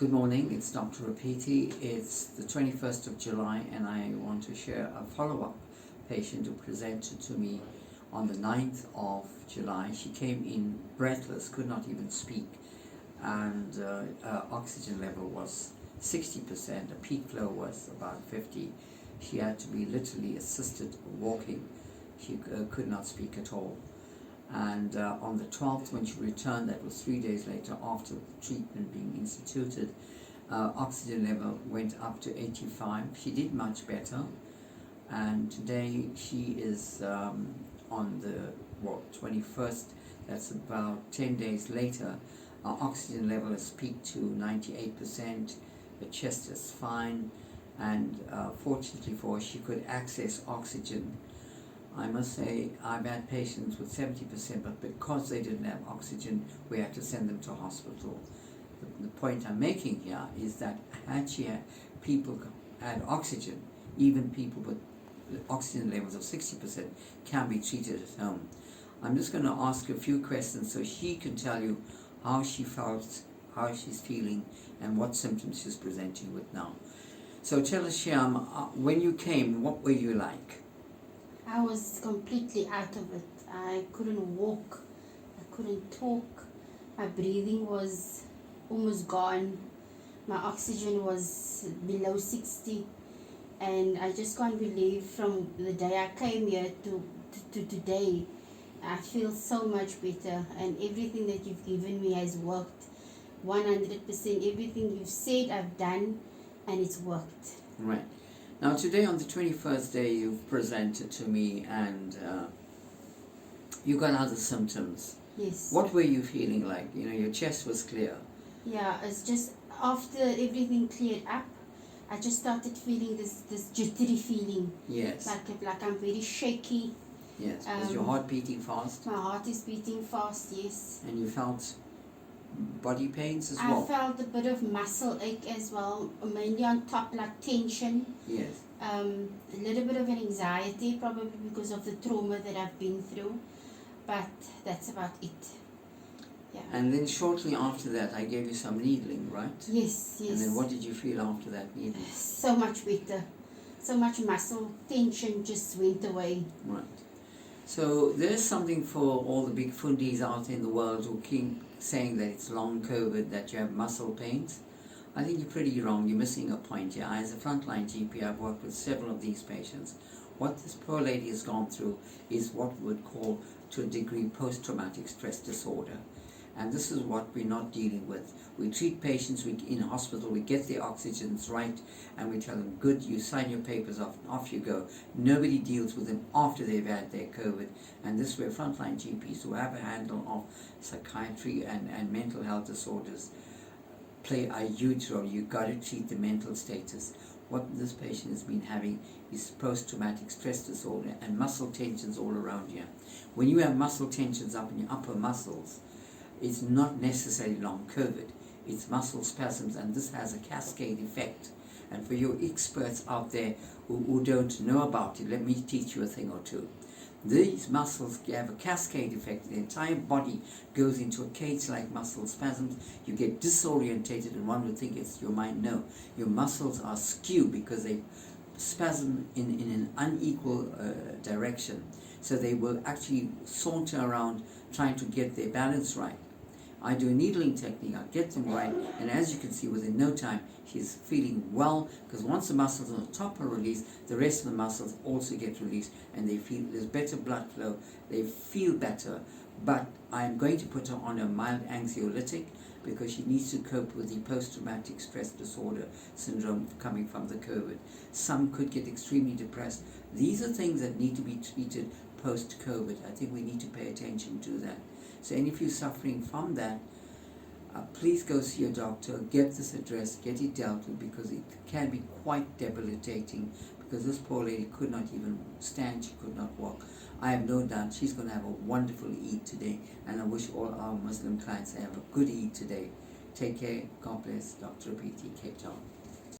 Good morning, it's Dr. Rapiti. It's the 21st of July and I want to share a follow-up patient who presented to me on the 9th of July. She came in breathless, could not even speak, and her oxygen level was 60%, the peak flow was about 50. She had to be literally assisted walking. She could not speak at all. And on the 12th, when she returned, that was 3 days later after treatment being instituted, oxygen level went up to 85. She did much better, and today she is on the 21st, that's about 10 days later. Our oxygen level has peaked to 98%, the chest is fine, and fortunately for her, she could access oxygen. I must say, I've had patients with 70%, but because they didn't have oxygen, we had to send them to hospital. The point I'm making here is that had people had oxygen, even people with oxygen levels of 60% can be treated at home. I'm just going to ask a few questions so she can tell you how she felt, how she's feeling, and what symptoms she's presenting with now. So tell us, Shyam, when you came, what were you like? I was completely out of it. I couldn't walk, I couldn't talk, my breathing was almost gone, my oxygen was below 60, and I just can't believe from the day I came here to today, I feel so much better, and everything that you've given me has worked 100%. Everything you've said I've done, and it's worked. Right. Now today, on the 21st day, you've presented to me and you got other symptoms. Yes. What were you feeling like? You know, your chest was clear. Yeah, it's just after everything cleared up, I just started feeling this jittery feeling. Yes. Like I'm very shaky. Yes. Was your heart beating fast? My heart is beating fast, yes. And you felt body pains as well? I felt a bit of muscle ache as well, mainly on top, like tension. Yes. A little bit of an anxiety, probably because of the trauma that I've been through, but that's about it. Yeah. And then shortly after that, I gave you some needling, right? Yes, yes. And then what did you feel after that needling? So much better. So much muscle tension just went away. Right. So there's something for all the big fundies out in the world who keep saying that it's long COVID, that you have muscle pains. I think you're pretty wrong. You're missing a point here. As a frontline GP, I've worked with several of these patients. What this poor lady has gone through is what we would call, to a degree, post-traumatic stress disorder. And this is what we're not dealing with. We treat patients in hospital, we get their oxygens right, and we tell them, good, you sign your papers off you go. Nobody deals with them after they've had their COVID. And this is where frontline GPs who have a handle of psychiatry and mental health disorders play a huge role. You've got to treat the mental status. What this patient has been having is post-traumatic stress disorder and muscle tensions all around you. When you have muscle tensions up in your upper muscles, it's not necessarily long COVID, it's muscle spasms, and this has a cascade effect. And for your experts out there who don't know about it, let me teach you a thing or two. These muscles have a cascade effect. The entire body goes into a cage-like muscle spasms. You get disorientated, and one would think it's your mind. No, your muscles are skewed because they spasm in an unequal direction. So they will actually saunter around trying to get their balance right. I do a needling technique, I get them right, and as you can see, within no time, she's feeling well, because once the muscles on the top are released, the rest of the muscles also get released, and they feel there's better blood flow, they feel better. But I'm going to put her on a mild anxiolytic, because she needs to cope with the post-traumatic stress disorder syndrome coming from the COVID. Some could get extremely depressed. These are things that need to be treated post-COVID. I think we need to pay attention to that. So any of you suffering from that, please go see your doctor, get this addressed, get it dealt with, because it can be quite debilitating, because this poor lady could not even stand, she could not walk. I have no doubt she's going to have a wonderful Eid today, and I wish all our Muslim clients to have a good Eid today. Take care, God bless, Dr. Rapiti, Cape Town.